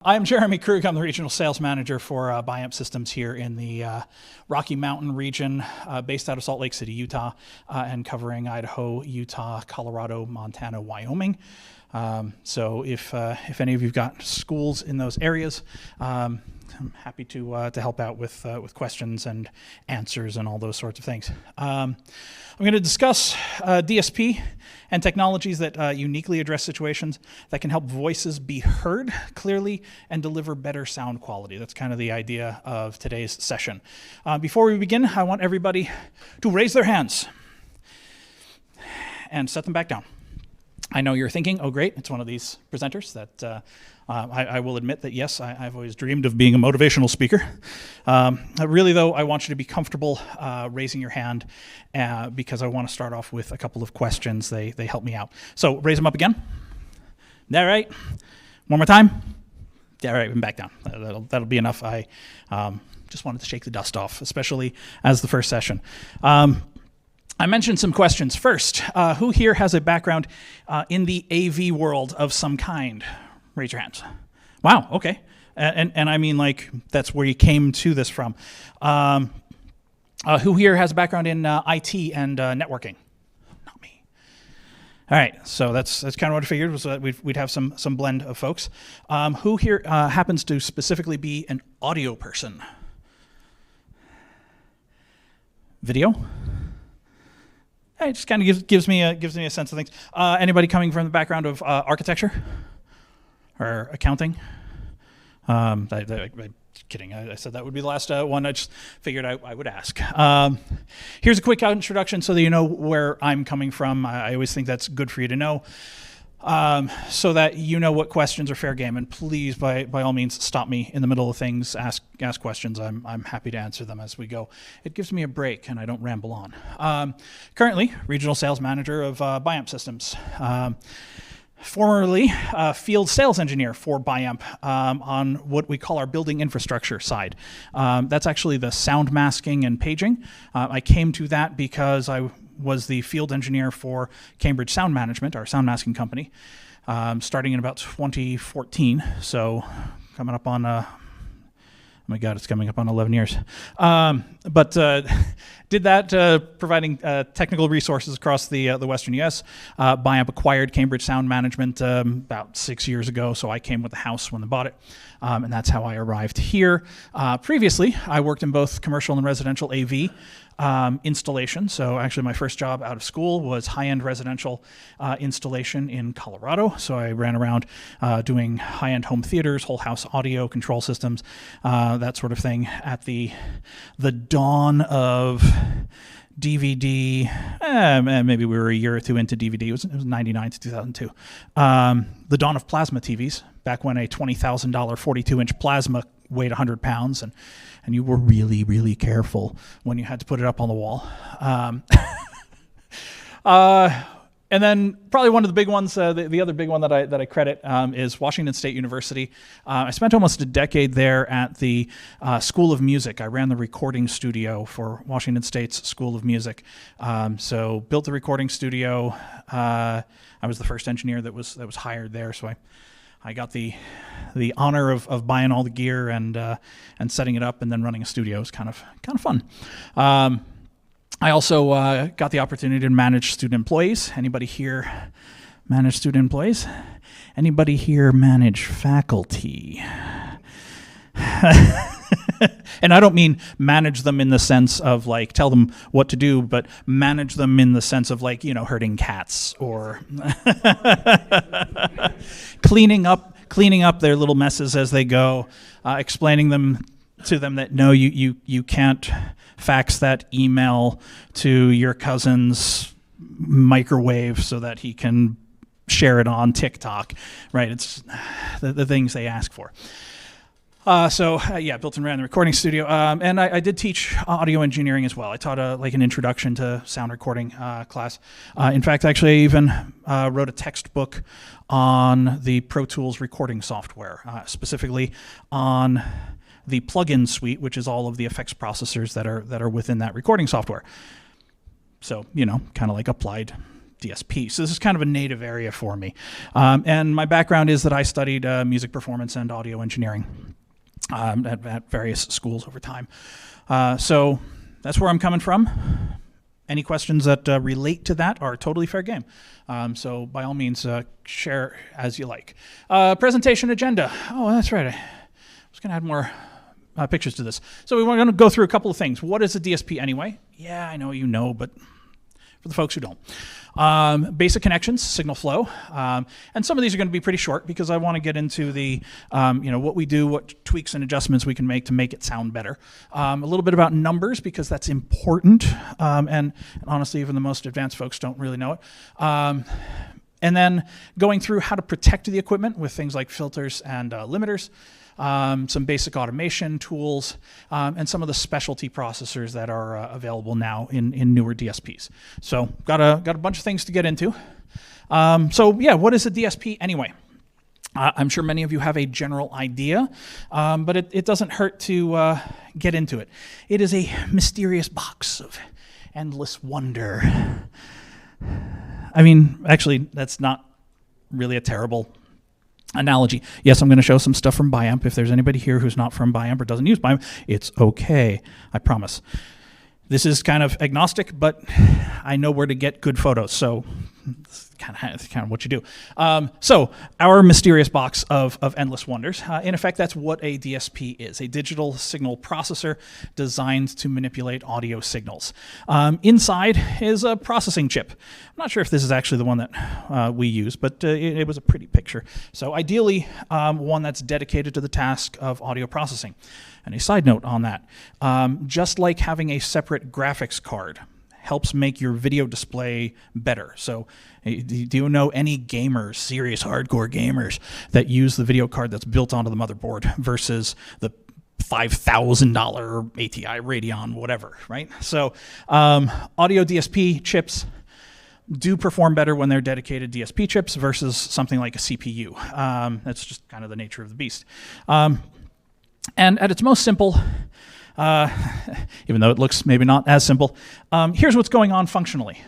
I'm Jeremy Krug. I'm the regional sales manager for Biamp Systems here in the Rocky Mountain region, based out of Salt Lake City, Utah, and covering Idaho, Utah, Colorado, Montana, Wyoming. So if any of you've got schools in those areas, I'm happy to help out with questions and answers and all those sorts of things. I'm going to discuss DSP and technologies that uniquely address situations that can help voices be heard clearly and deliver better sound quality. That's kind of the idea of today's session. Before we begin, I want everybody to raise their hands and set them back down. I know you're thinking, oh great, it's one of these presenters that I will admit that yes, I've always dreamed of being a motivational speaker. Really though, I want you to be comfortable raising your hand because I want to start off with a couple of questions. They help me out. So raise them up again. All right. One more time. All right, and back down. That'll be enough. I just wanted to shake the dust off, especially as the first session. I mentioned some questions. First, who here has a background in the AV world of some kind? Raise your hands. Wow, okay. And I mean, like, that's where you came to this from. Who here has a background in IT and networking? Not me. All right, so that's kind of what I figured, was that we'd have some blend of folks. Who here happens to specifically be an audio person? Video? It just kind of gives me a sense of things. Anybody coming from the background of architecture or accounting? I'm kidding. I said that would be the last one. I just figured I would ask. Here's a quick introduction so that you know where I'm coming from. I always think that's good for you to know, so that you know what questions are fair game. And please, by all means, stop me in the middle of things. Ask questions. I'm happy to answer them as we go. It gives me a break, and I don't ramble on. Currently, regional sales manager of Biamp Systems. Formerly field sales engineer for Biamp on what we call our building infrastructure side. That's actually the sound masking and paging. I came to that because I was the field engineer for Cambridge Sound Management, our sound masking company, starting in about 2014. So coming up on, oh my God, it's coming up on 11 years. But did that, providing technical resources across the Western U.S. Biamp acquired Cambridge Sound Management about 6 years ago, so I came with the house when they bought it, and that's how I arrived here. Previously, I worked in both commercial and residential AV installation. So actually my first job out of school was high-end residential installation in Colorado. So I ran around doing high-end home theaters, whole house audio control systems, that sort of thing at the dawn of DVD. Maybe we were a year or two into DVD. It was 99 to 2002. The dawn of plasma TVs, back when a $20,000 42-inch plasma weighed 100 pounds, and you were really, really careful when you had to put it up on the wall. And then probably one of the big ones, the other big one that I credit is Washington State University. I spent almost a decade there at the School of Music. I ran the recording studio for Washington State's School of Music. So built the recording studio. I was the first engineer that was hired there, so I got the honor of buying all the gear and setting it up and then running a studio. It was kind of fun. I also got the opportunity to manage student employees. Anybody here manage student employees? Anybody here manage faculty? And I don't mean manage them in the sense of like tell them what to do, but manage them in the sense of like, herding cats or cleaning up their little messes as they go, explaining to them that no, you can't fax that email to your cousin's microwave so that he can share it on TikTok, right? It's the things they ask for. Built and ran the recording studio, and I did teach audio engineering as well. I taught an introduction to sound recording class. In fact, actually, I even wrote a textbook on the Pro Tools recording software, specifically on the plugin suite, which is all of the effects processors that are within that recording software. So, kind of like applied DSP. So this is kind of a native area for me. And my background is that I studied music performance and audio engineering at various schools over time. So that's where I'm coming from. Any questions that relate to that are totally fair game. So by all means, share as you like. Presentation agenda. Oh, that's right. I was going to add more pictures to this. So we're going to go through a couple of things. What is a DSP anyway? Yeah, I know you know, but for the folks who don't. Basic connections, signal flow, and some of these are going to be pretty short because I want to get into the, what we do, what tweaks and adjustments we can make to make it sound better. A little bit about numbers because that's important, and honestly, even the most advanced folks don't really know it. And then going through how to protect the equipment with things like filters and limiters. Some basic automation tools, and some of the specialty processors that are available now in newer DSPs. So got a bunch of things to get into. So yeah, what is a DSP anyway? I'm sure many of you have a general idea, but it doesn't hurt to get into it. It is a mysterious box of endless wonder. I mean, actually, that's not really a terrible analogy. Yes, I'm going to show some stuff from Biamp. If there's anybody here who's not from Biamp or doesn't use Biamp, it's okay. I promise. This is kind of agnostic, but I know where to get good photos, so it's kind of what you do. So our mysterious box of endless wonders. In effect, that's what a DSP is, a digital signal processor designed to manipulate audio signals. Inside is a processing chip. I'm not sure if this is actually the one that we use, but it was a pretty picture. So ideally, one that's dedicated to the task of audio processing. And a side note on that, just like having a separate graphics card helps make your video display better. So do you know any gamers, serious hardcore gamers, that use the video card that's built onto the motherboard versus the $5,000 ATI Radeon, whatever, right? So audio DSP chips do perform better when they're dedicated DSP chips versus something like a CPU. That's just kind of the nature of the beast. And at its most simple, even though it looks maybe not as simple, here's what's going on functionally.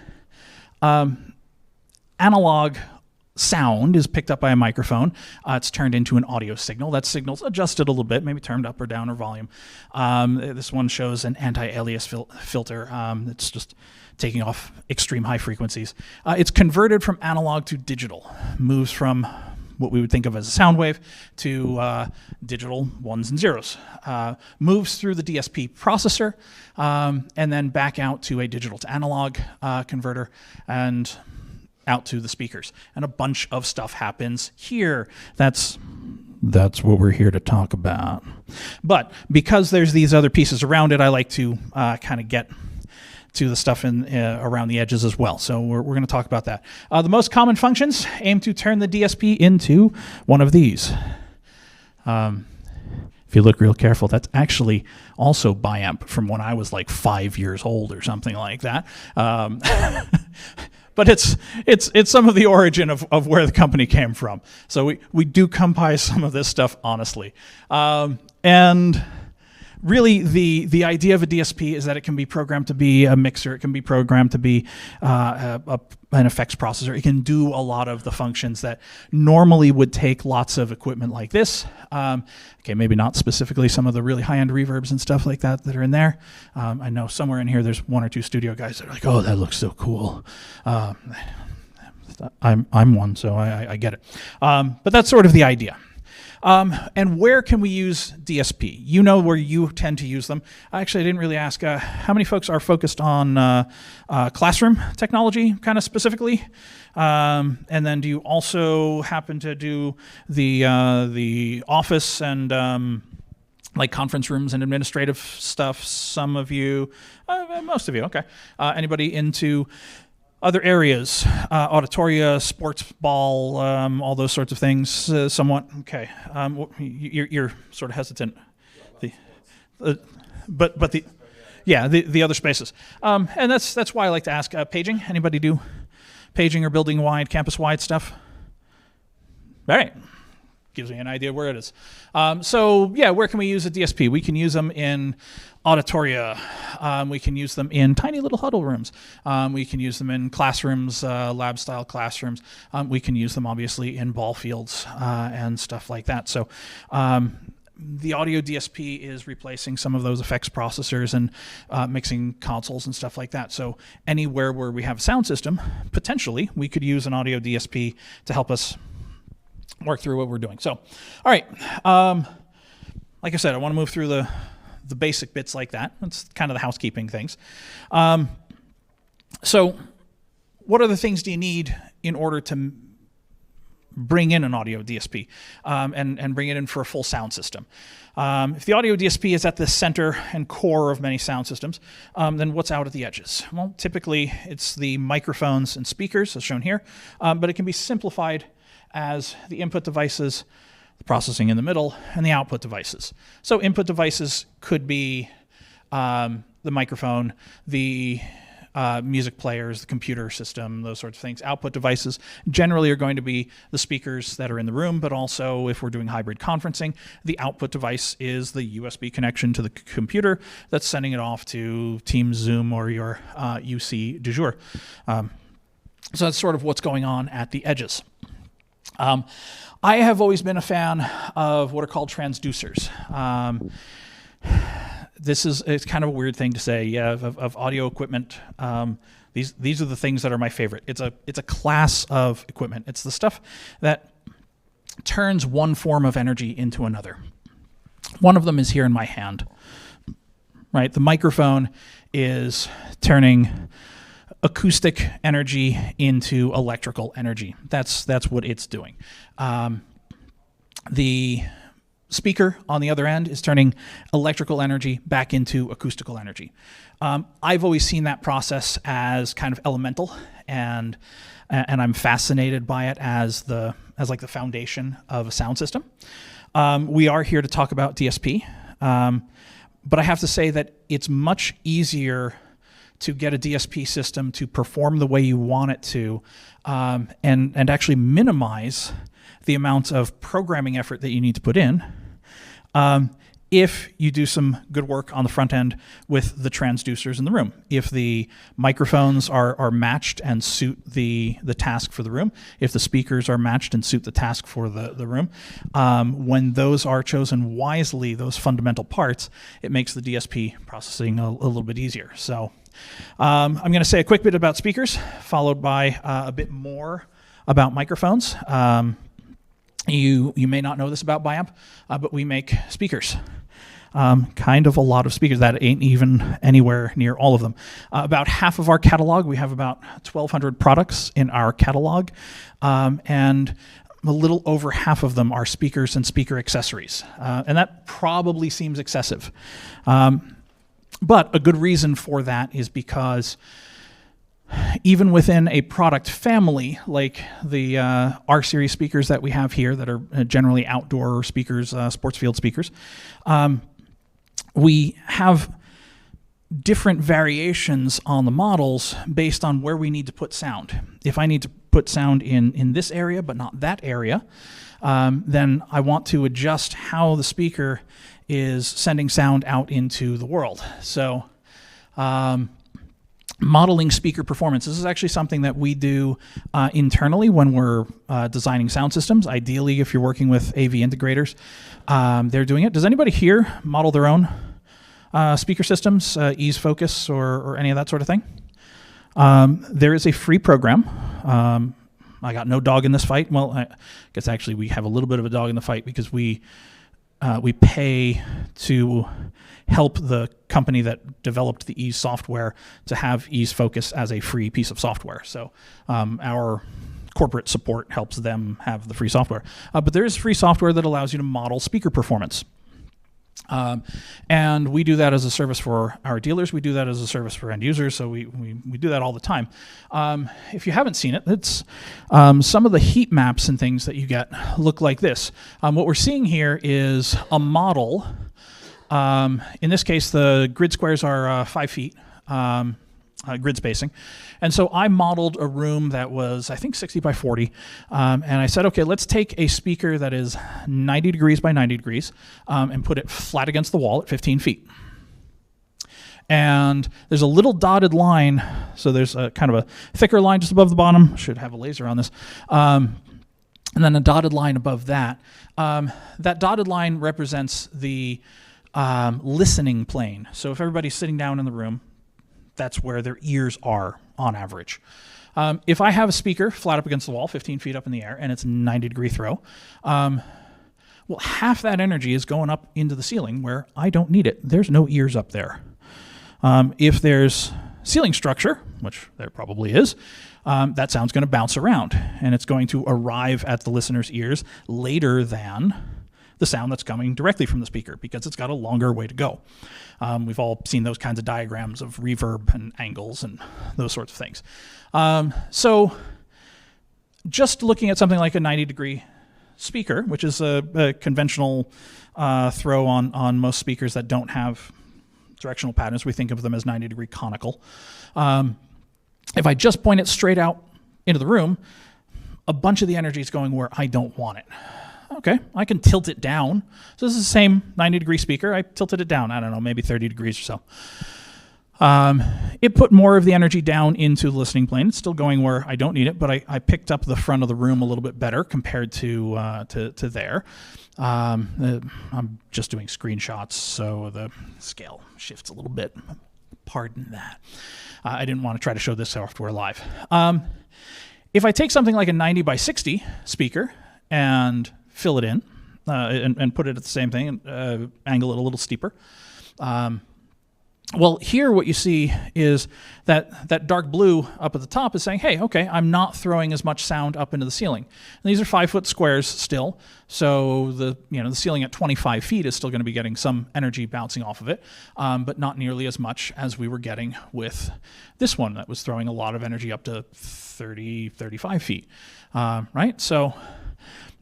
Analog sound is picked up by a microphone. It's turned into an audio signal. That signal's adjusted a little bit, maybe turned up or down or volume. This one shows an anti-alias filter. It's just taking off extreme high frequencies. It's converted from analog to digital, moves from what we would think of as a sound wave to digital ones and zeros. Moves through the DSP processor and then back out to a digital to analog converter and out to the speakers. And a bunch of stuff happens here. That's what we're here to talk about. But because there's these other pieces around it, I like to kind of get to the stuff around the edges as well. So we're going to talk about that. The most common functions aim to turn the DSP into one of these. If you look real careful, that's actually also Biamp from when I was like 5 years old or something like that. But it's some of the origin of where the company came from. So we do come by some of this stuff honestly. And really, the idea of a DSP is that it can be programmed to be a mixer. It can be programmed to be an effects processor. It can do a lot of the functions that normally would take lots of equipment like this. Okay, maybe not specifically some of the really high-end reverbs and stuff like that are in there. I know somewhere in here there's one or two studio guys that are like, oh, that looks so cool. I'm one, so I get it. But that's sort of the idea. And where can we use DSP? You know where you tend to use them. Actually, I didn't really ask how many folks are focused on classroom technology, kind of specifically. And then do you also happen to do the office and like conference rooms and administrative stuff? Some of you, most of you, okay. Anybody into other areas, auditoria, sports ball, all those sorts of things, somewhat. Okay, you're sort of hesitant. But the other spaces, and that's why I like to ask paging. Anybody do paging or building wide, campus wide stuff? All right, gives me an idea where it is. So yeah, where can we use a DSP? We can use them in auditoria. We can use them in tiny little huddle rooms. We can use them in classrooms, lab-style classrooms. We can use them obviously in ball fields and stuff like that. So the audio DSP is replacing some of those effects processors and mixing consoles and stuff like that. So anywhere where we have a sound system, potentially we could use an audio DSP to help us work through what we're doing. So, all right. Like I said, I want to move through the basic bits like that. That's kind of the housekeeping things. So what other things do you need in order to bring in an audio DSP and bring it in for a full sound system? If the audio DSP is at the center and core of many sound systems, then what's out at the edges? Well, typically it's the microphones and speakers, as shown here, but it can be simplified as the input devices, the processing in the middle, and the output devices. So input devices could be the microphone, the music players, the computer system, those sorts of things. Output devices generally are going to be the speakers that are in the room, but also if we're doing hybrid conferencing, the output device is the USB connection to the computer that's sending it off to Teams, Zoom, or your UC du jour. So that's sort of what's going on at the edges. I have always been a fan of what are called transducers. It's kind of a weird thing to say, of audio equipment. These are the things that are my favorite. It's a class of equipment. It's the stuff that turns one form of energy into another. One of them is here in my hand, right? The microphone is turning acoustic energy into electrical energy. That's what it's doing. The speaker on the other end is turning electrical energy back into acoustical energy. I've always seen that process as kind of elemental, and I'm fascinated by it as like the foundation of a sound system. We are here to talk about DSP, but I have to say that it's much easier to get a DSP system to perform the way you want it to, and actually minimize the amount of programming effort that you need to put in, if you do some good work on the front end with the transducers in the room. If the microphones are matched and suit the task for the room, if the speakers are matched and suit the task for the room, when those are chosen wisely, those fundamental parts, it makes the DSP processing a little bit easier. So I'm going to say a quick bit about speakers, followed by a bit more about microphones. You may not know this about Biamp, but we make speakers. Kind of a lot of speakers. That ain't even anywhere near all of them. About half of our catalog, we have about 1,200 products in our catalog, and a little over half of them are speakers and speaker accessories. And that probably seems excessive. But a good reason for that is because even within a product family, like the R-Series speakers that we have here that are generally outdoor speakers, sports field speakers, we have different variations on the models based on where we need to put sound. If I need to put sound in this area but not that area, then I want to adjust how the speaker is sending sound out into the world. So modeling speaker performance. This is actually something that we do internally when we're designing sound systems. Ideally, if you're working with AV integrators, they're doing it. Does anybody here model their own speaker systems, Ease Focus or any of that sort of thing? There is a free program. I got no dog in this fight. Well, I guess actually we have a little bit of a dog in the fight because we pay to help the company that developed the Ease software to have Ease Focus as a free piece of software. So our corporate support helps them have the free software. But there is free software that allows you to model speaker performance. And we do that as a service for our dealers. We do that as a service for end users. So we do that all the time. If you haven't seen it, it's some of the heat maps and things that you get look like this. What we're seeing here is a model. In this case, the grid squares are 5 feet. grid spacing. And so I modeled a room that was, I think, 60 by 40. And I said, okay, let's take a speaker that is 90 degrees by 90 degrees and put it flat against the wall at 15 feet. And there's a little dotted line. So there's a kind of a thicker line just above the bottom. Should have a laser on this. And then a dotted line above that. That dotted line represents the listening plane. So if everybody's sitting down in the room, that's where their ears are on average. If I have a speaker flat up against the wall, 15 feet up in the air, and it's 90-degree throw, well, half that energy is going up into the ceiling where I don't need it. There's no ears up there. If there's ceiling structure, which there probably is, that sound's going to bounce around, and it's going to arrive at the listener's ears later than the sound that's coming directly from the speaker because it's got a longer way to go. We've all seen those kinds of diagrams of reverb and angles and those sorts of things. So just looking at something like a 90-degree speaker, which is a conventional throw on most speakers that don't have directional patterns, we think of them as 90-degree conical. If I just point it straight out into the room, a bunch of the energy is going where I don't want it. Okay, I can tilt it down. So this is the same 90-degree speaker. I tilted it down, I don't know, maybe 30 degrees or so. It put more of the energy down into the listening plane. It's still going where I don't need it, but I picked up the front of the room a little bit better compared to there. I'm just doing screenshots, so the scale shifts a little bit. Pardon that. I didn't want to try to show this software live. If I take something like a 90 by 60 speaker and fill it in and put it at the same thing and angle it a little steeper. Well, here what you see is that dark blue up at the top is saying, hey, okay, I'm not throwing as much sound up into the ceiling. And these are 5-foot squares still, so the ceiling at 25 feet is still going to be getting some energy bouncing off of it, but not nearly as much as we were getting with this one that was throwing a lot of energy up to 30, 35 feet, right? So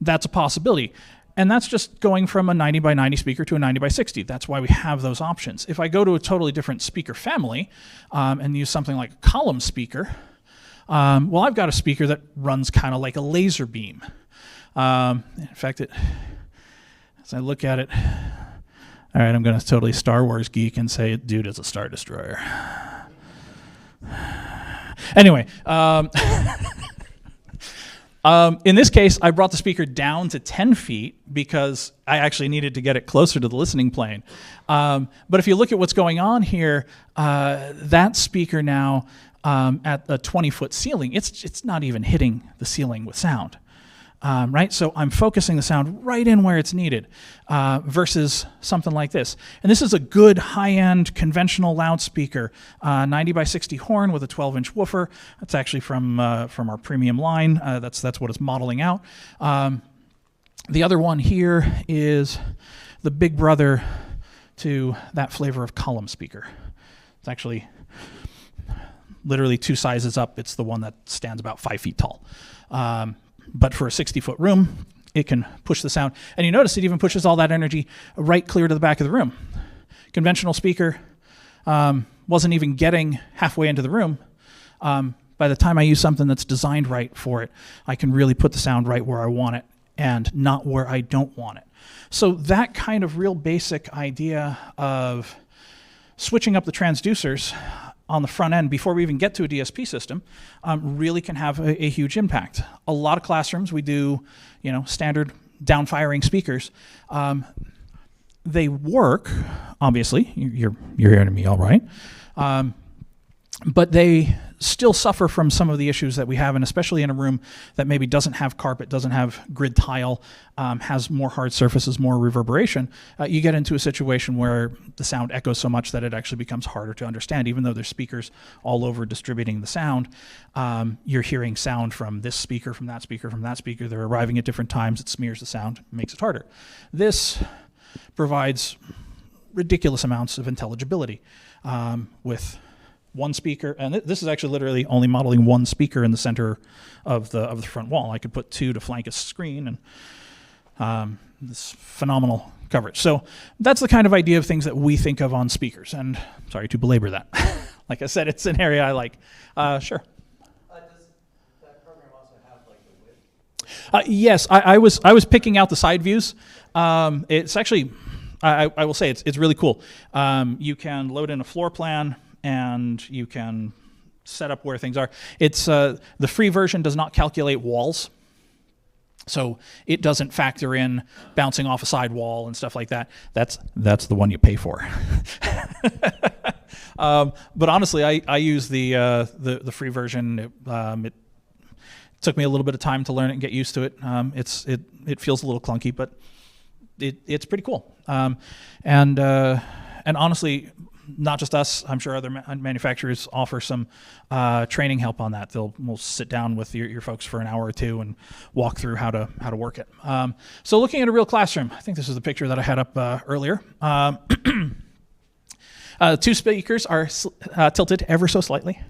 that's a possibility. And that's just going from a 90 by 90 speaker to a 90 by 60. That's why we have those options. If I go to a totally different speaker family and use something like a column speaker, well, I've got a speaker that runs kind of like a laser beam. In fact, as I look at it, all right, I'm going to totally Star Wars geek and say, dude, it's a Star Destroyer. Anyway, in this case, I brought the speaker down to 10 feet because I actually needed to get it closer to the listening plane. But if you look at what's going on here, that speaker now at a 20-foot ceiling, it's not even hitting the ceiling with sound. Right? So I'm focusing the sound right in where it's needed versus something like this. And this is a good high-end conventional loudspeaker, 90 by 60 horn with a 12-inch woofer. That's actually from our premium line. That's what it's modeling out. The other one here is the big brother to that flavor of column speaker. It's actually literally 2 sizes up. It's the one that stands about 5 feet tall. But for a 60-foot room, it can push the sound. And you notice it even pushes all that energy right clear to the back of the room. Conventional speaker wasn't even getting halfway into the room. By the time I use something that's designed right for it, I can really put the sound right where I want it and not where I don't want it. So that kind of real basic idea of switching up the transducers on the front end before we even get to a DSP system really can have a huge impact. A lot of classrooms, we do standard down-firing speakers. They work, obviously. You're hearing me all right. But they still suffer from some of the issues that we have, and especially in a room that maybe doesn't have carpet, doesn't have grid tile, has more hard surfaces, more reverberation. You get into a situation where the sound echoes so much that it actually becomes harder to understand. Even though there's speakers all over distributing the sound, you're hearing sound from this speaker, from that speaker, from that speaker. They're arriving at different times. It smears the sound, makes it harder. This provides ridiculous amounts of intelligibility with one speaker, and this is actually literally only modeling one speaker in the center of the front wall. I could put 2 to flank a screen, and this phenomenal coverage. So that's the kind of idea of things that we think of on speakers. And sorry to belabor that. like I said, it's an area I like. Sure. Does that program also have like the width? Yes, I was picking out the side views. It's actually, I will say it's really cool. You can load in a floor plan and you can set up where things are. It's the free version does not calculate walls. So it doesn't factor in bouncing off a side wall and stuff like that. That's the one you pay for. But honestly, I use the free version. It took me a little bit of time to learn it and get used to it. It feels a little clunky, but it's pretty cool. And honestly, not just us. I'm sure other manufacturers offer some training help on that. We'll sit down with your folks for an hour or two and walk through how to work it. So looking at a real classroom, I think this is the picture that I had up earlier. Two speakers are tilted ever so slightly.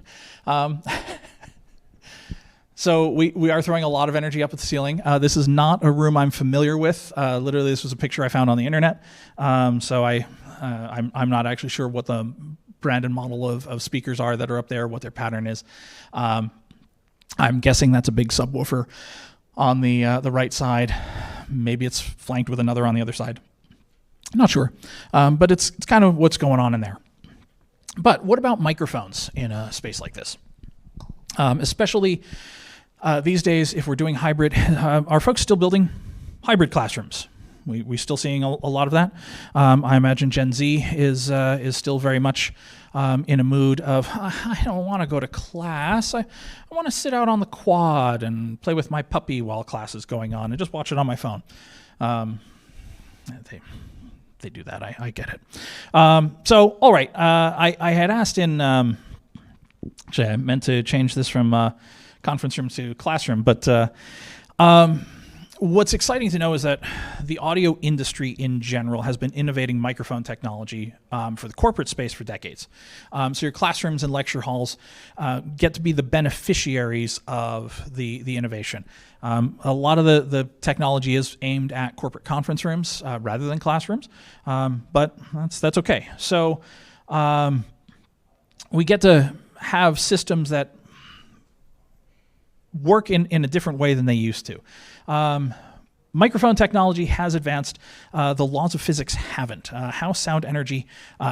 So we are throwing a lot of energy up at the ceiling. This is not a room I'm familiar with. Literally, this was a picture I found on the internet. So I'm not actually sure what the brand and model of speakers are that are up there, what their pattern is. I'm guessing that's a big subwoofer on the right side. Maybe it's flanked with another on the other side. Not sure, but it's kind of what's going on in there. But what about microphones in a space like this? Especially these days, if we're doing hybrid, are folks still building hybrid classrooms? We still seeing a lot of that. I imagine Gen Z is still very much in a mood of, I don't want to go to class. I want to sit out on the quad and play with my puppy while class is going on and just watch it on my phone. They do that. I get it. So, all right. I had asked in, actually, I meant to change this from conference room to classroom, but what's exciting to know is that the audio industry in general has been innovating microphone technology for the corporate space for decades. So your classrooms and lecture halls get to be the beneficiaries of the innovation. A lot of the technology is aimed at corporate conference rooms rather than classrooms, but that's okay. So we get to have systems that work in a different way than they used to. Microphone technology has advanced. The laws of physics haven't. How sound energy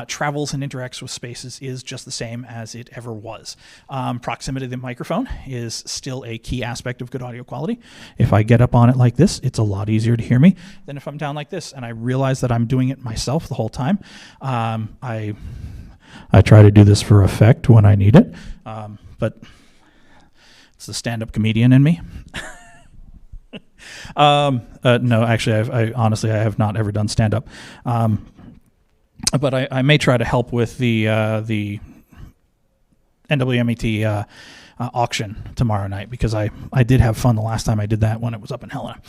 travels and interacts with spaces is just the same as it ever was. Proximity to the microphone is still a key aspect of good audio quality. If I get up on it like this, it's a lot easier to hear me than if I'm down like this. And I realize that I'm doing it myself the whole time. I try to do this for effect when I need it, but it's the stand-up comedian in me. No, actually, I honestly have not ever done stand-up, but I may try to help with the NWMET auction tomorrow night, because I did have fun the last time I did that when it was up in Helena.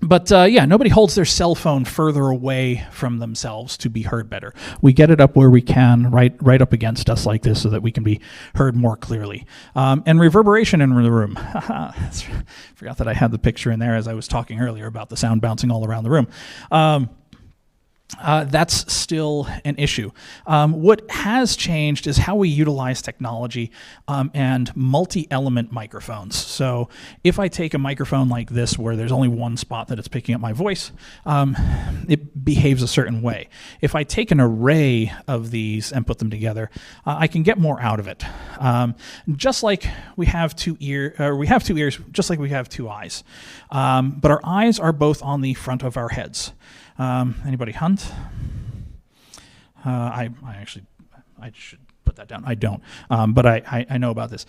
But yeah, nobody holds their cell phone further away from themselves to be heard better. We get it up where we can, right up against us like this, so that we can be heard more clearly. And reverberation in the room. Forgot that I had the picture in there as I was talking earlier about the sound bouncing all around the room. That's still an issue. What has changed is how we utilize technology and multi-element microphones. So if I take a microphone like this where there's only one spot that it's picking up my voice, it behaves a certain way. If I take an array of these and put them together, I can get more out of it. Just like we have two ears, just like we have two eyes. But our eyes are both on the front of our heads. Anybody hunt? I should put that down. I don't, but I know about this.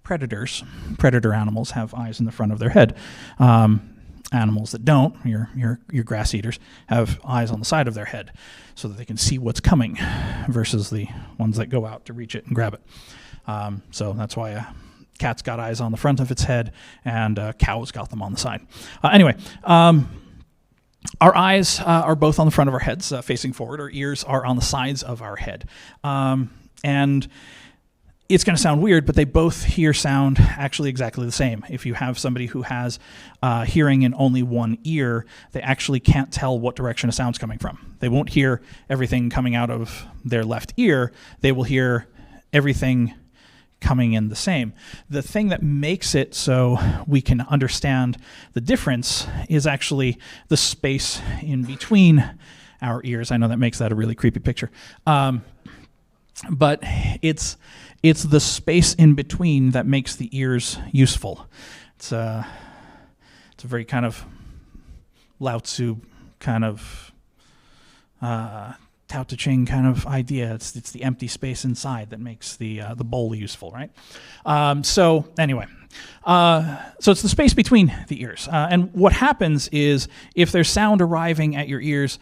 Predator animals have eyes in the front of their head. Animals that don't, your grass eaters, have eyes on the side of their head so that they can see what's coming, versus the ones that go out to reach it and grab it. So that's why a cat's got eyes on the front of its head and a cow's got them on the side. Anyway, our eyes are both on the front of our heads, facing forward. Our ears are on the sides of our head. And it's going to sound weird, but they both hear sound actually exactly the same. If you have somebody who has hearing in only one ear, they actually can't tell what direction a sound's coming from. They won't hear everything coming out of their left ear. They will hear everything coming in the same. The thing that makes it so we can understand the difference is actually the space in between our ears. I know that makes that a really creepy picture. But it's the space in between that makes the ears useful. It's a very kind of Lao Tzu kind of Tao Te Ching kind of idea. It's the empty space inside that makes the bowl useful, right? So anyway, so it's the space between the ears. And what happens is if there's sound arriving at your ears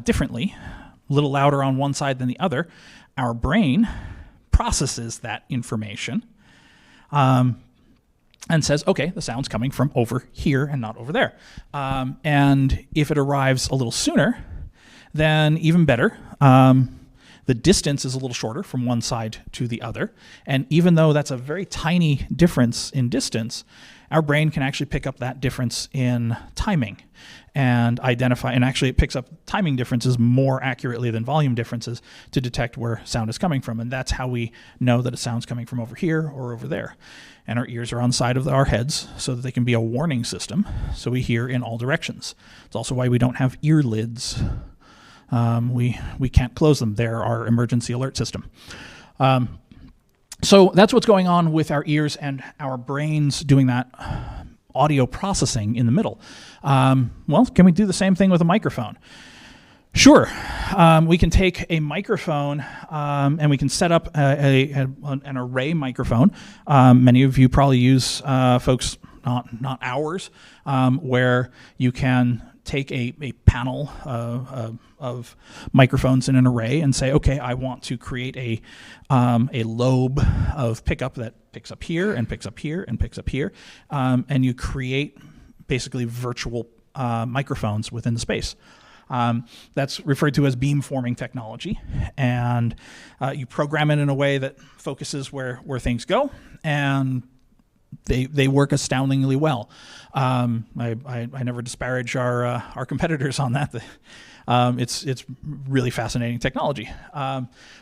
differently, a little louder on one side than the other, our brain processes that information and says, okay, the sound's coming from over here and not over there. And if it arrives a little sooner, then even better. The distance is a little shorter from one side to the other. And even though that's a very tiny difference in distance, our brain can actually pick up that difference in timing and identify, and actually it picks up timing differences more accurately than volume differences to detect where sound is coming from. And that's how we know that a sound's coming from over here or over there. And our ears are on the side of our heads so that they can be a warning system, so we hear in all directions. It's also why we don't have ear lids. We can't close them. They're our emergency alert system. So that's what's going on with our ears and our brains doing that audio processing in the middle. Well, can we do the same thing with a microphone? Sure. We can take a microphone and we can set up an array microphone. Many of you probably use, folks, not ours, where you can take a panel of microphones in an array and say, okay, I want to create a lobe of pickup that picks up here and picks up here and picks up here, and you create basically virtual microphones within the space. That's referred to as beamforming technology, and you program it in a way that focuses where things go, and they work astoundingly well. I never disparage our competitors on that. It's really fascinating technology.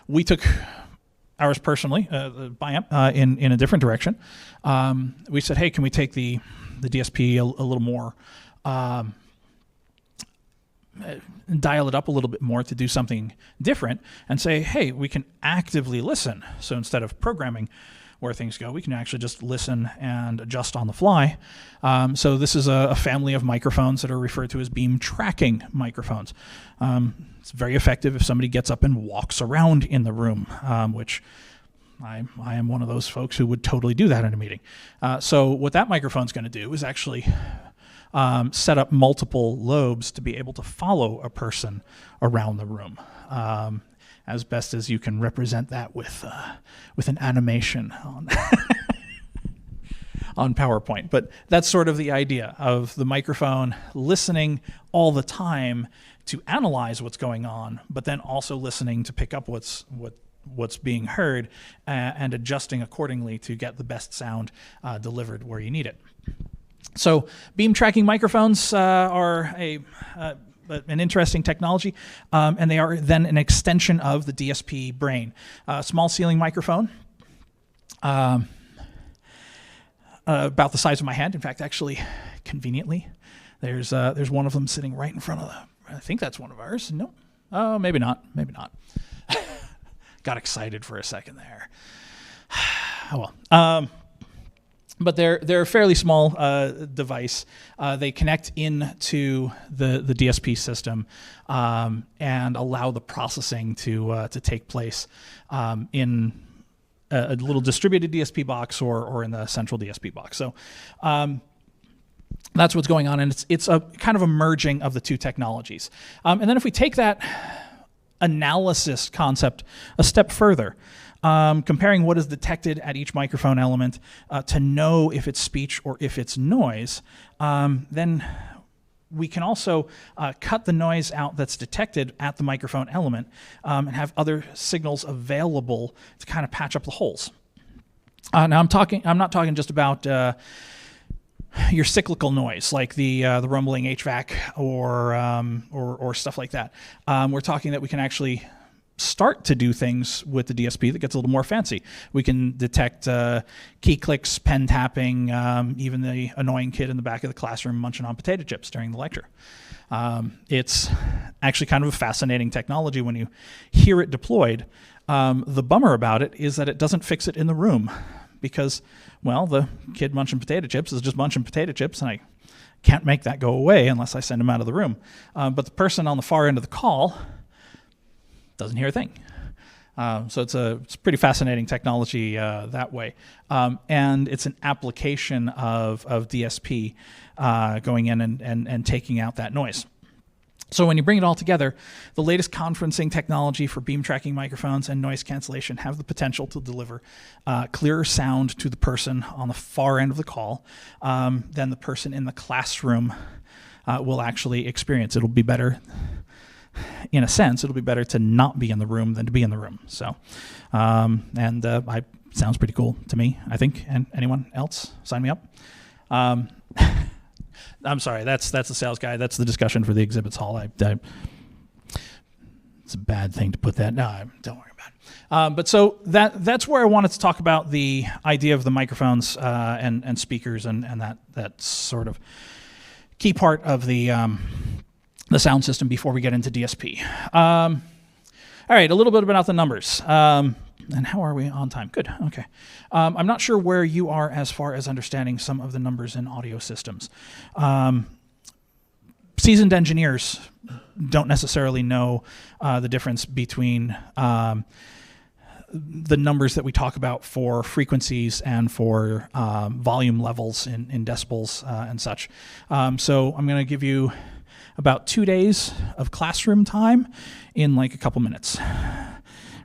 We took ours personally, the Biamp, in a different direction. We said, hey, can we take the DSP a little more, dial it up a little bit more to do something different, and say, hey, we can actively listen. So instead of programming where things go, we can actually just listen and adjust on the fly. So this is a family of microphones that are referred to as beam tracking microphones. It's very effective if somebody gets up and walks around in the room, which I am one of those folks who would totally do that in a meeting. So what that microphone's going to do is actually set up multiple lobes to be able to follow a person around the room. As best as you can represent that with an animation on on PowerPoint. But that's sort of the idea of the microphone listening all the time to analyze what's going on, but then also listening to pick up what's being heard and adjusting accordingly to get the best sound delivered where you need it. So beam tracking microphones are an interesting technology, and they are then an extension of the DSP brain. Small ceiling microphone, about the size of my hand. In fact, actually, conveniently, there's one of them sitting right in front of I think that's one of ours. No, oh, maybe not. Maybe not. Got excited for a second there. Oh well. But they're a fairly small device. They connect into the DSP system and allow the processing to take place in a little distributed DSP box or in the central DSP box. So that's what's going on, and it's a kind of a merging of the two technologies. And then if we take that analysis concept a step further, comparing what is detected at each microphone element to know if it's speech or if it's noise, then we can also cut the noise out that's detected at the microphone element and have other signals available to kind of patch up the holes. Now I'm not talking just about your cyclical noise, like the rumbling HVAC or stuff like that. We're talking that we can actually start to do things with the DSP that gets a little more fancy. We can detect key clicks, pen tapping, even the annoying kid in the back of the classroom munching on potato chips during the lecture. It's actually kind of a fascinating technology when you hear it deployed. The bummer about it is that it doesn't fix it in the room because, well, the kid munching potato chips is just munching potato chips, and I can't make that go away unless I send him out of the room. But the person on the far end of the call doesn't hear a thing. So it's pretty fascinating technology that way. And it's an application of DSP going in and taking out that noise. So when you bring it all together, the latest conferencing technology for beam tracking microphones and noise cancellation have the potential to deliver clearer sound to the person on the far end of the call than the person in the classroom will actually experience. It'll be better. In a sense, it'll be better to not be in the room than to be in the room. So, sounds pretty cool to me, I think. And anyone else? Sign me up. I'm sorry, that's the sales guy. That's the discussion for the exhibits hall. It's a bad thing to put that. No, don't worry about it. But so that's where I wanted to talk about the idea of the microphones and speakers and that sort of key part of the sound system before we get into DSP. All right, a little bit about the numbers. And how are we on time? Good, okay. I'm not sure where you are as far as understanding some of the numbers in audio systems. Seasoned engineers don't necessarily know the difference between the numbers that we talk about for frequencies and for volume levels in decibels and such. So I'm going to give you about 2 days of classroom time in like a couple minutes.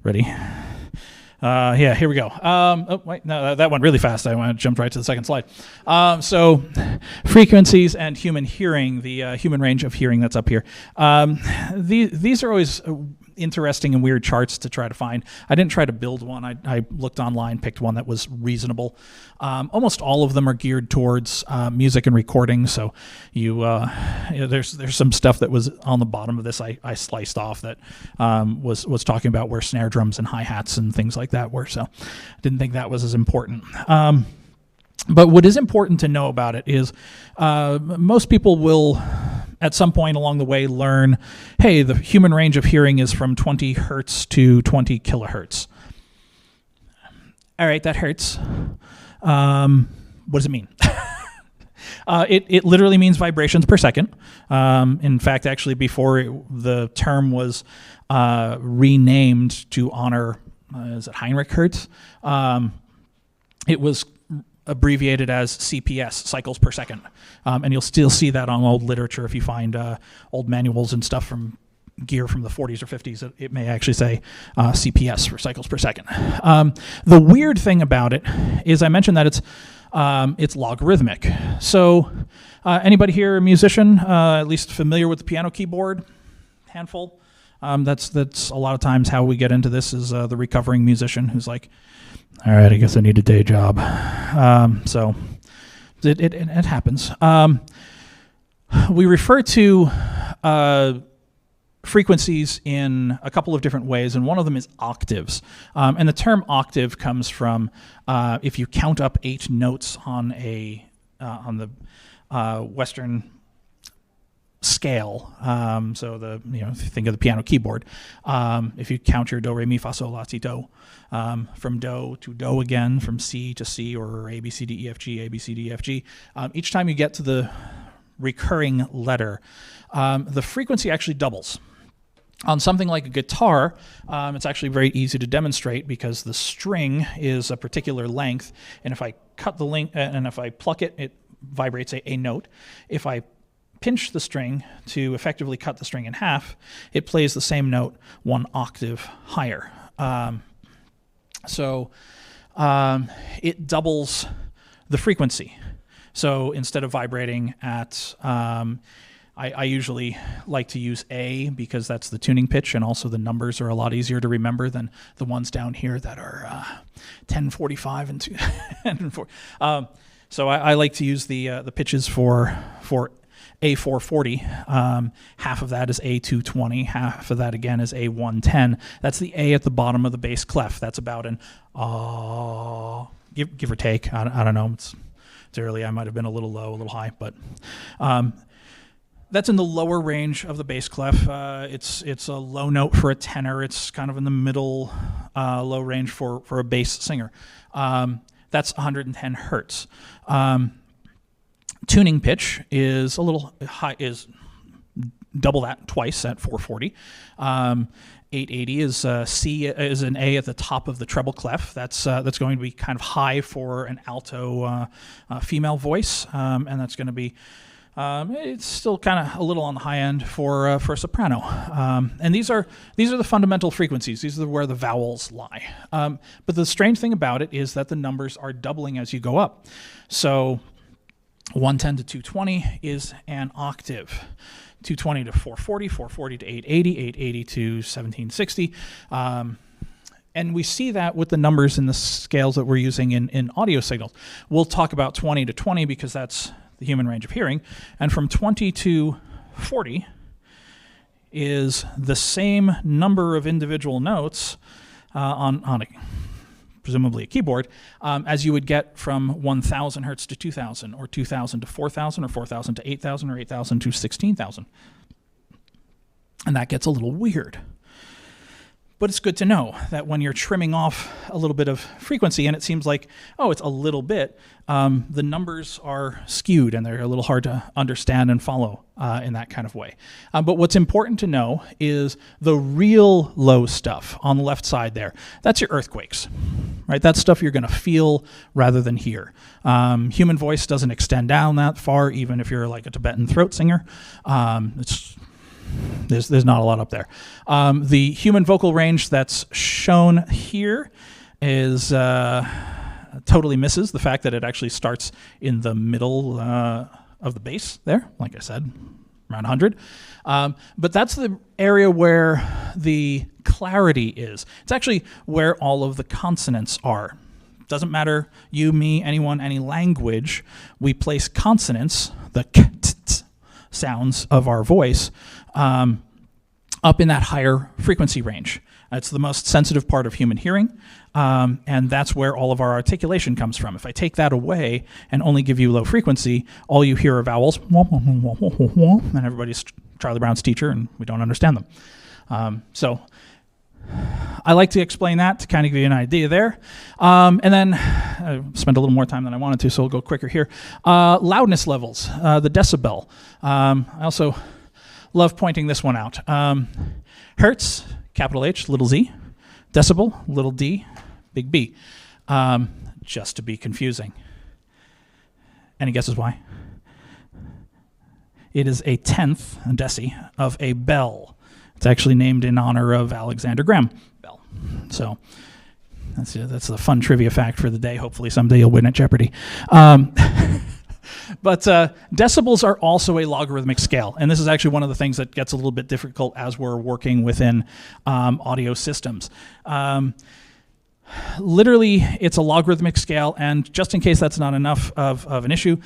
Ready? Yeah, here we go. Oh, wait, no, that went really fast. I jumped right to the second slide. So frequencies and human hearing, the human range of hearing that's up here. These are always interesting and weird charts to try to find. I didn't try to build one. I looked online, picked one that was reasonable. Almost all of them are geared towards music and recording. So there's some stuff that was on the bottom of this I sliced off that was talking about where snare drums and hi-hats and things like that were. So I didn't think that was as important. But what is important to know about it is most people will at some point along the way learn, hey, the human range of hearing is from 20 hertz to 20 kilohertz. All right, that hurts. What does it mean? It literally means vibrations per second. In fact, actually, before the term was renamed to honor, is it Heinrich Hertz? It was abbreviated as CPS, cycles per second. And you'll still see that on old literature if you find old manuals and stuff from gear from the 40s or 50s. It may actually say CPS for cycles per second. The weird thing about it is I mentioned that it's logarithmic. So anybody here a musician, at least familiar with the piano keyboard? Handful. That's a lot of times how we get into this is the recovering musician who's like, all right, I guess I need a day job. So it happens. We refer to frequencies in a couple of different ways, and one of them is octaves. And the term octave comes from if you count up 8 notes on the Western scale. So think of the piano keyboard. If you count your do, re, mi, fa, sol, la, si, do, from do to do again, from C to C, or A, B, C, D, E, F, G, A, B, C, D, E, F, G. Each time you get to the recurring letter, the frequency actually doubles. On something like a guitar, it's actually very easy to demonstrate because the string is a particular length, and if I cut the length and if I pluck it, it vibrates a note. If I pinch the string to effectively cut the string in half, it plays the same note 1 octave higher. So it doubles the frequency. So instead of vibrating at, I usually like to use A because that's the tuning pitch, and also the numbers are a lot easier to remember than the ones down here that are 1045 and 2 and 4. So I like to use the pitches for A440. Half of that is A220. Half of that again is A110. That's the A at the bottom of the bass clef. That's about an give or take. I don't know. It's early. I might have been a little low, a little high, but that's in the lower range of the bass clef. It's a low note for a tenor. It's kind of in the middle low range for a bass singer. That's 110 hertz. Tuning pitch is a little high, is double that twice at 440. 880 is C is an A at the top of the treble clef. That's going to be kind of high for an alto female voice, and that's going to be it's still kind of a little on the high end for a soprano. And these are the fundamental frequencies. These are where the vowels lie. But the strange thing about it is that the numbers are doubling as you go up. So 110 to 220 is an octave. 220 to 440, 440 to 880, 880 to 1760. And we see that with the numbers in the scales that we're using in audio signals. We'll talk about 20 to 20 because that's the human range of hearing. And from 20 to 40 is the same number of individual notes on presumably a keyboard, as you would get from 1,000 hertz to 2,000, or 2,000 to 4,000, or 4,000 to 8,000, or 8,000 to 16,000. And that gets a little weird. But it's good to know that when you're trimming off a little bit of frequency, and it seems like, oh, it's a little bit, the numbers are skewed and they're a little hard to understand and follow in that kind of way. But what's important to know is the real low stuff on the left side there. That's your earthquakes, right? That's stuff you're going to feel rather than hear. Human voice doesn't extend down that far, even if you're like a Tibetan throat singer. There's not a lot up there. The human vocal range that's shown here is totally misses the fact that it actually starts in the middle of the bass there, like I said, around 100. But that's the area where the clarity is. It's actually where all of the consonants are. Doesn't matter, you, me, anyone, any language, we place consonants, the k, t, t sounds of our voice, up in that higher frequency range. It's the most sensitive part of human hearing, and that's where all of our articulation comes from. If I take that away and only give you low frequency, all you hear are vowels, and everybody's Charlie Brown's teacher, and we don't understand them. So I like to explain that to kind of give you an idea there. And then I spent a little more time than I wanted to, so we'll go quicker here. Loudness levels, the decibel. I also love pointing this one out. Hertz, capital H, little z. Decibel, little d, big B. Just to be confusing. Any guesses why? It is a tenth, a deci, of a bell. It's actually named in honor of Alexander Graham Bell. So that's a fun trivia fact for the day. Hopefully someday you'll win at Jeopardy. But decibels are also a logarithmic scale, and this is actually one of the things that gets a little bit difficult as we're working within audio systems. Literally, it's a logarithmic scale, and just in case that's not enough of an issue,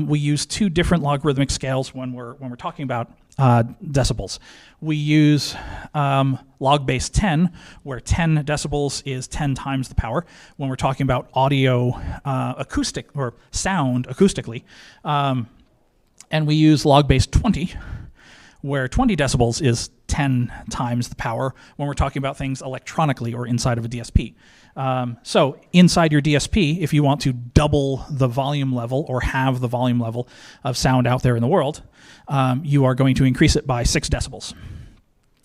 we use two different logarithmic scales when we're talking about decibels. We use log base 10, where 10 decibels is 10 times the power. When we're talking about audio acoustic or sound acoustically, and we use log base 20, where 20 decibels is 10 times the power when we're talking about things electronically or inside of a DSP. So inside your DSP, if you want to double the volume level or have the volume level of sound out there in the world, you are going to increase it by 6 decibels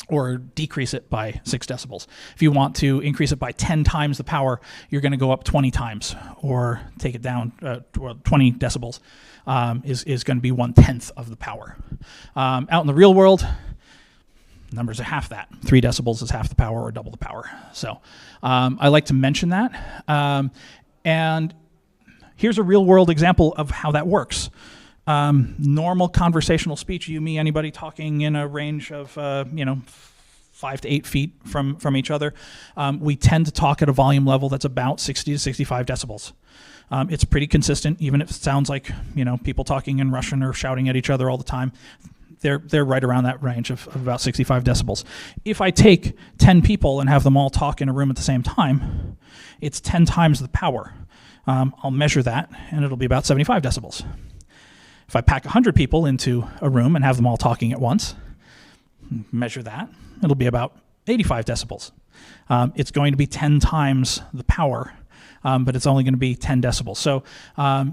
or decrease it by 6 decibels. If you want to increase it by 10 times the power, you're going to go up 20 times or take it down, 20 decibels is going to be 1/10 of the power. Out in the real world, numbers are half that. 3 decibels is half the power or double the power. So I like to mention that. And here's a real world example of how that works. Normal conversational speech, you, me, anybody talking in a range of 5 to 8 feet from each other, we tend to talk at a volume level that's about 60 to 65 decibels. It's pretty consistent, even if it sounds like people talking in Russian or shouting at each other all the time. They're right around that range of about 65 decibels. If I take 10 people and have them all talk in a room at the same time, it's 10 times the power. I'll measure that, and it'll be about 75 decibels. If I pack 100 people into a room and have them all talking at once, measure that, it'll be about 85 decibels. It's going to be 10 times the power, but it's only going to be 10 decibels. So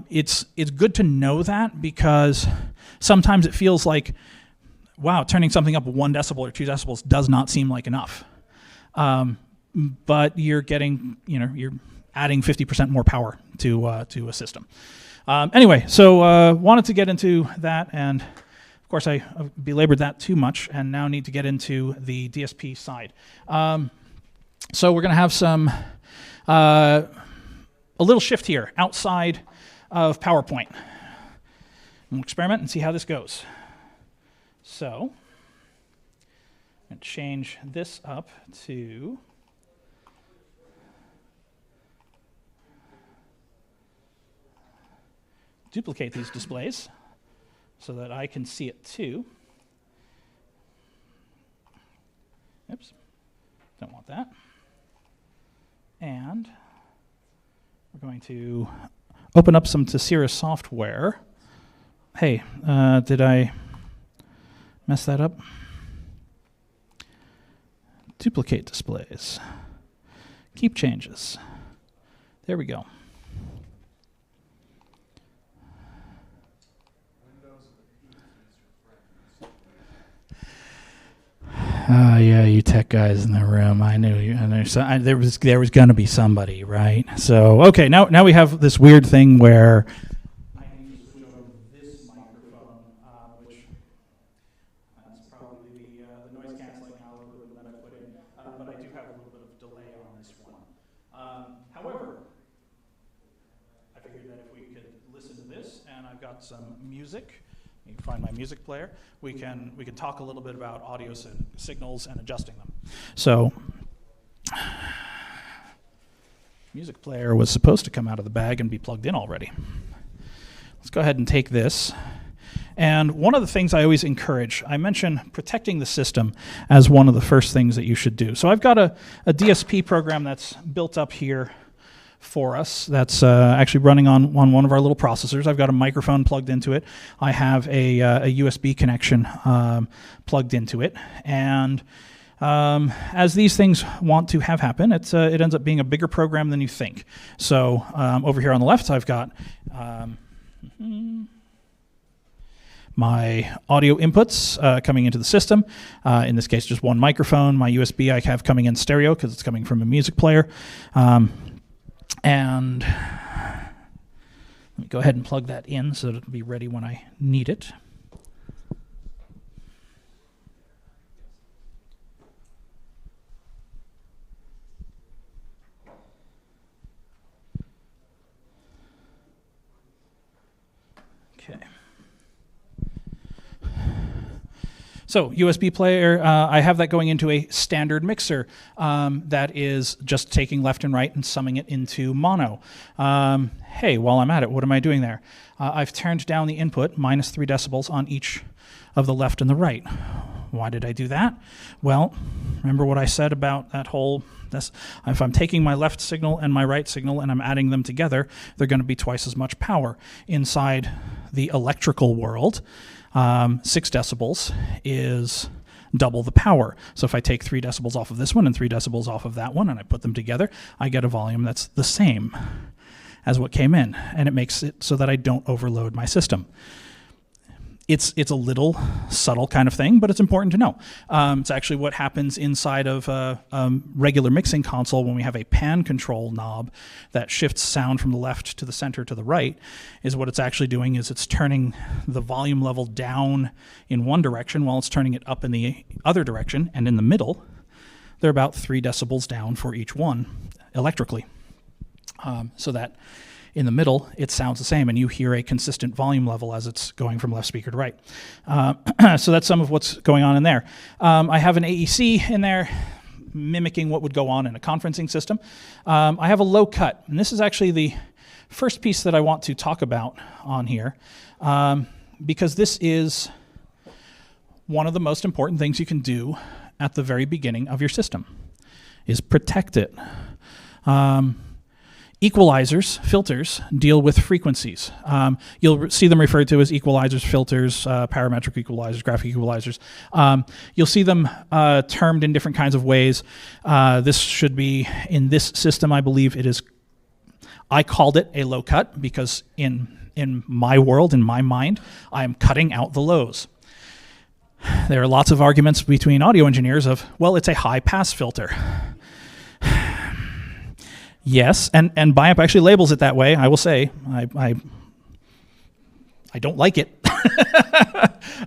it's good to know that, because sometimes it feels like, wow, turning something up 1 decibel or 2 decibels does not seem like enough. But you're getting, you're adding 50% more power to a system. Anyway, so wanted to get into that, and of course I belabored that too much, and now need to get into the DSP side. So we're going to have some a little shift here outside of PowerPoint. We'll experiment and see how this goes. So I'm going to change this up to duplicate these displays so that I can see it too. Oops, don't want that. And we're going to open up some Tessera software. Hey, did I mess that up? Duplicate displays. Keep changes. There we go. Oh yeah, you tech guys in the room. I knew you. There was going to be somebody, right? So okay, now we have this weird thing where I can use this microphone, which that's probably the noise canceling algorithm that I put in, but I do have a little bit of delay on this one. However, I figured that if we could listen to this, and I've got some music. You can find my music player. We can talk a little bit about audio signals and adjusting them. So, music player was supposed to come out of the bag and be plugged in already. Let's go ahead and take this. And one of the things I always encourage, I mention protecting the system as one of the first things that you should do. So I've got a DSP program that's built up here for us that's actually running on one of our little processors. I've got a microphone plugged into it. I have a USB connection plugged into it. And as these things want to have happen, it ends up being a bigger program than you think. So over here on the left, I've got my audio inputs coming into the system. In this case, just one microphone. My USB I have coming in stereo because it's coming from a music player. And let me go ahead and plug that in so that it'll be ready when I need it. Okay. So USB player, I have that going into a standard mixer that is just taking left and right and summing it into mono. Hey, while I'm at it, what am I doing there? I've turned down the input minus 3 decibels on each of the left and the right. Why did I do that? Well, remember what I said about that whole, if I'm taking my left signal and my right signal and I'm adding them together, they're going to be twice as much power. Inside the electrical world, 6 decibels is double the power. So if I take 3 decibels off of this one and 3 decibels off of that one and I put them together, I get a volume that's the same as what came in, and it makes it so that I don't overload my system. It's a little subtle kind of thing, but it's important to know. It's actually what happens inside of a regular mixing console when we have a pan control knob that shifts sound from the left to the center to the right. Is what it's actually doing is it's turning the volume level down in one direction while it's turning it up in the other direction, and in the middle, they're about 3 decibels down for each one electrically. So that in the middle, it sounds the same, and you hear a consistent volume level as it's going from left speaker to right. So that's some of what's going on in there. I have an AEC in there, mimicking what would go on in a conferencing system. I have a low cut, and this is actually the first piece that I want to talk about on here, because this is one of the most important things you can do at the very beginning of your system, is protect it. Equalizers, filters, deal with frequencies. You'll see them referred to as equalizers, filters, parametric equalizers, graphic equalizers. You'll see them termed in different kinds of ways. This should be, in this system, I believe it is, I called it a low cut because in my world, in my mind, I am cutting out the lows. There are lots of arguments between audio engineers of, well, it's a high pass filter. Yes, and Biamp actually labels it that way. I will say, I don't like it,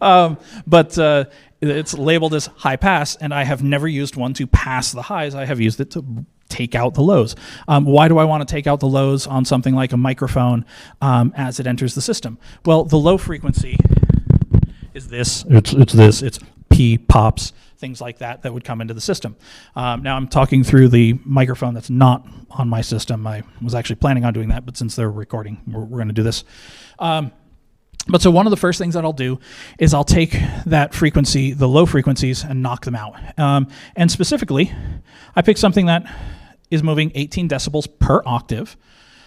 but it's labeled as high pass, and I have never used one to pass the highs. I have used it to take out the lows. Why do I want to take out the lows on something like a microphone as it enters the system? Well, the low frequency is this. It's P, pops, things like that would come into the system. Now I'm talking through the microphone that's not on my system. I was actually planning on doing that, but since they're recording, we're going to do this. But so one of the first things that I'll do is I'll take that frequency, the low frequencies, and knock them out. And specifically, I pick something that is moving 18 decibels per octave.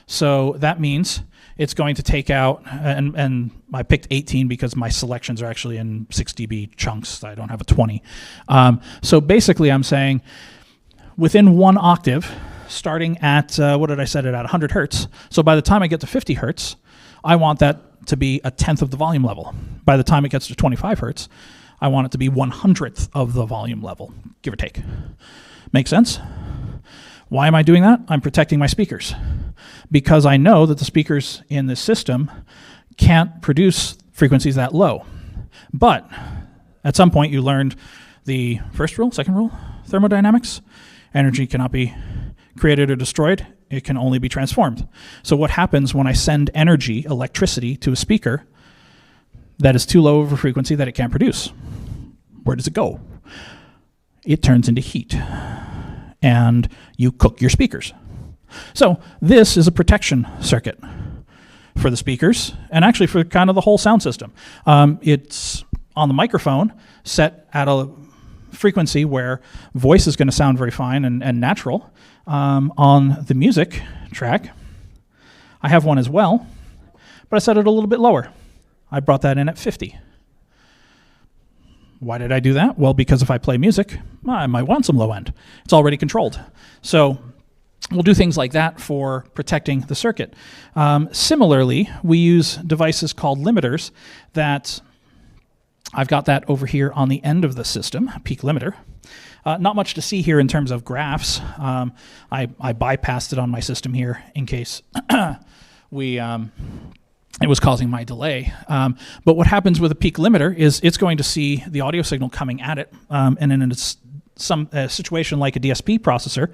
So that means it's going to take out, and I picked 18 because my selections are actually in 6 dB chunks. I don't have a 20. So basically I'm saying within 1 octave, starting at, what did I set it at, 100 hertz. So by the time I get to 50 hertz, I want that to be a tenth of the volume level. By the time it gets to 25 hertz, I want it to be 1/100th of the volume level, give or take. Make sense? Why am I doing that? I'm protecting my speakers, because I know that the speakers in this system can't produce frequencies that low. But at some point you learned the first rule, second rule, thermodynamics. Energy cannot be created or destroyed. It can only be transformed. So what happens when I send energy, electricity, to a speaker that is too low of a frequency that it can't produce? Where does it go? It turns into heat, and you cook your speakers. So this is a protection circuit for the speakers, and actually for kind of the whole sound system. It's on the microphone set at a frequency where voice is going to sound very fine and natural. On the music track, I have one as well, but I set it a little bit lower. I brought that in at 50. Why did I do that? Well, because if I play music, I might want some low end. It's already controlled. So we'll do things like that for protecting the circuit. Similarly, we use devices called limiters that I've got that over here on the end of the system, peak limiter. Not much to see here in terms of graphs. I bypassed it on my system here in case it was causing my delay. But what happens with a peak limiter is it's going to see the audio signal coming at it, and in some situation like a DSP processor,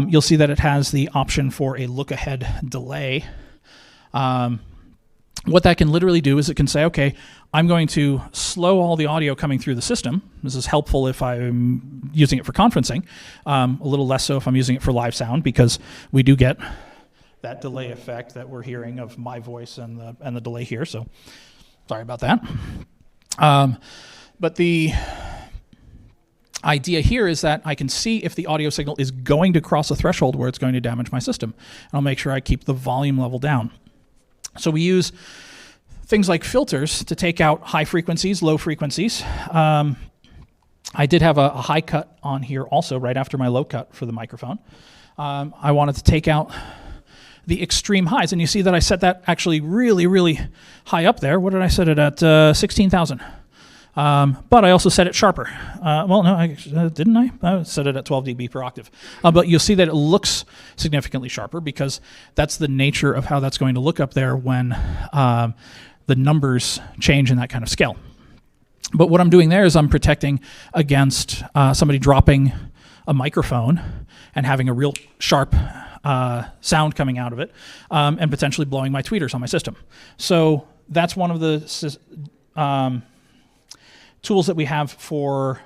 you'll see that it has the option for a look-ahead delay. What that can literally do is it can say, okay, I'm going to slow all the audio coming through the system. This is helpful if I'm using it for conferencing, a little less so if I'm using it for live sound, because we do get that delay effect that we're hearing of my voice and the delay here, so sorry about that. But the idea here is that I can see if the audio signal is going to cross a threshold where it's going to damage my system. And I'll make sure I keep the volume level down. So we use things like filters to take out high frequencies, low frequencies. I did have a high cut on here also right after my low cut for the microphone. I wanted to take out the extreme highs, and you see that I set that actually really, really high up there. What did I set it at? 16,000. But I also set it sharper. Well, no, didn't I? I set it at 12 dB per octave. But you'll see that it looks significantly sharper because that's the nature of how that's going to look up there when the numbers change in that kind of scale. But what I'm doing there is I'm protecting against somebody dropping a microphone and having a real sharp sound coming out of it, and potentially blowing my tweeters on my system. So that's one of the tools that we have for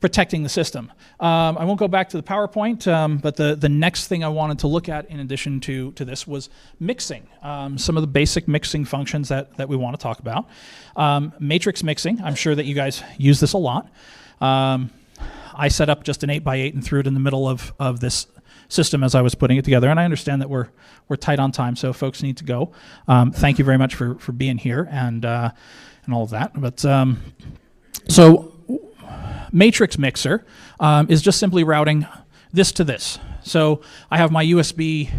protecting the system. I won't go back to the PowerPoint, but the next thing I wanted to look at in addition to this was mixing. Some of the basic mixing functions that we want to talk about. Matrix mixing, I'm sure that you guys use this a lot. I set up just an 8x8 and threw it in the middle of this system as I was putting it together, and I understand that we're tight on time, so folks need to go. Thank you very much for being here and all of that. But so matrix mixer is just simply routing this to this. So I have my USB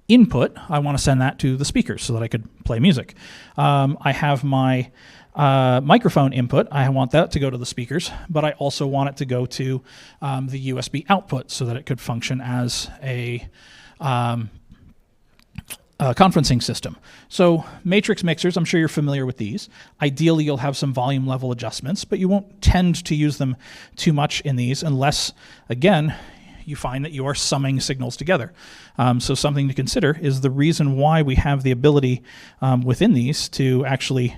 input. I want to send that to the speakers so that I could play music. I have my microphone input. I want that to go to the speakers, but I also want it to go to the USB output so that it could function as a conferencing system. So matrix mixers, I'm sure you're familiar with these. Ideally, you'll have some volume level adjustments, but you won't tend to use them too much in these unless, again, you find that you are summing signals together. So something to consider is the reason why we have the ability within these to actually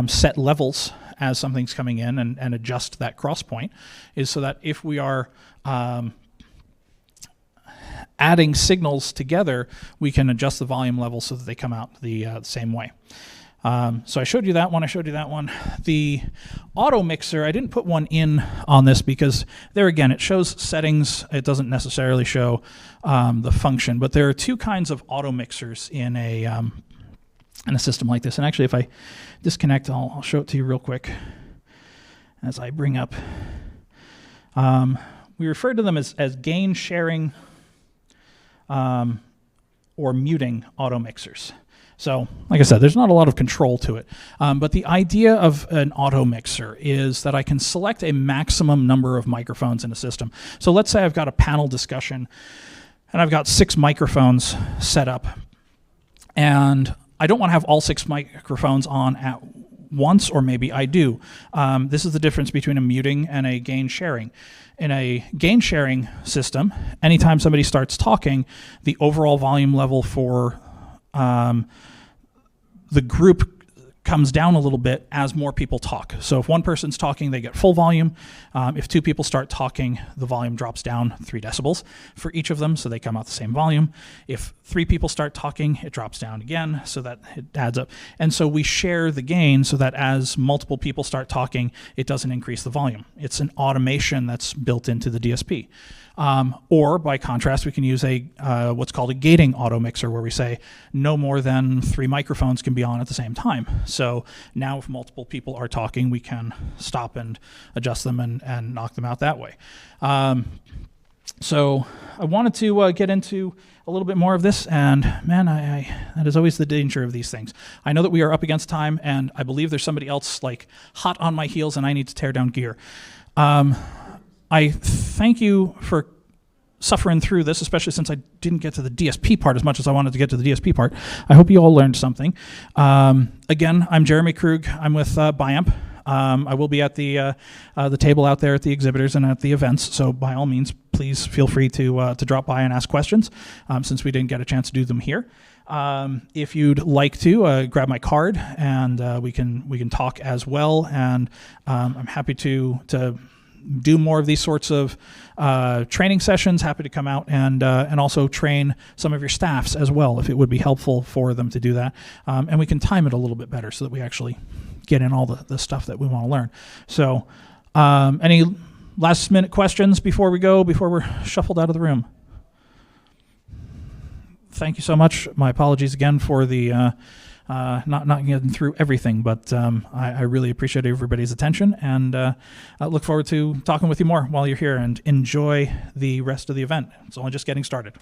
set levels as something's coming in and adjust that cross point is so that if we are adding signals together, we can adjust the volume level so that they come out the same way. So I showed you that one. The auto mixer, I didn't put one in on this because there again, it shows settings. It doesn't necessarily show the function, but there are two kinds of auto mixers in a system like this. And actually, if I disconnect, I'll show it to you real quick as I bring up. We refer to them as gain sharing or muting auto mixers. So, like I said, there's not a lot of control to it. But the idea of an auto mixer is that I can select a maximum number of microphones in a system. So let's say I've got a panel discussion and I've got 6 microphones set up. And I don't want to have all 6 microphones on at once, or maybe I do. This is the difference between a muting and a gain sharing. In a gain sharing system, anytime somebody starts talking, the overall volume level for the group comes down a little bit as more people talk. So if one person's talking, they get full volume. If 2 people start talking, the volume drops down 3 decibels for each of them, so they come out the same volume. If 3 people start talking, it drops down again, so that it adds up. And so we share the gain so that as multiple people start talking, it doesn't increase the volume. It's an automation that's built into the DSP. Or by contrast, we can use a what's called a gating auto mixer, where we say no more than 3 microphones can be on at the same time. So now if multiple people are talking, we can stop and adjust them and knock them out that way. So I wanted to get into a little bit more of this, and man, that is always the danger of these things. I know that we are up against time, and I believe there's somebody else like hot on my heels, and I need to tear down gear. I thank you for suffering through this, especially since I didn't get to the DSP part as much as I wanted to get to the DSP part. I hope you all learned something. Again, I'm Jeremy Krug. I'm with Biamp. I will be at the table out there at the exhibitors and at the events, so by all means, please feel free to drop by and ask questions, since we didn't get a chance to do them here. If you'd like to grab my card, and we can talk as well, and I'm happy to do more of these sorts of training sessions. Happy to come out and also train some of your staffs as well, if it would be helpful for them to do that. And we can time it a little bit better so that we actually get in all the stuff that we want to learn. So any last minute questions before we're shuffled out of the room? Thank you so much. My apologies again for the not getting through everything, but I really appreciate everybody's attention, and I look forward to talking with you more while you're here, and enjoy the rest of the event. It's only just getting started.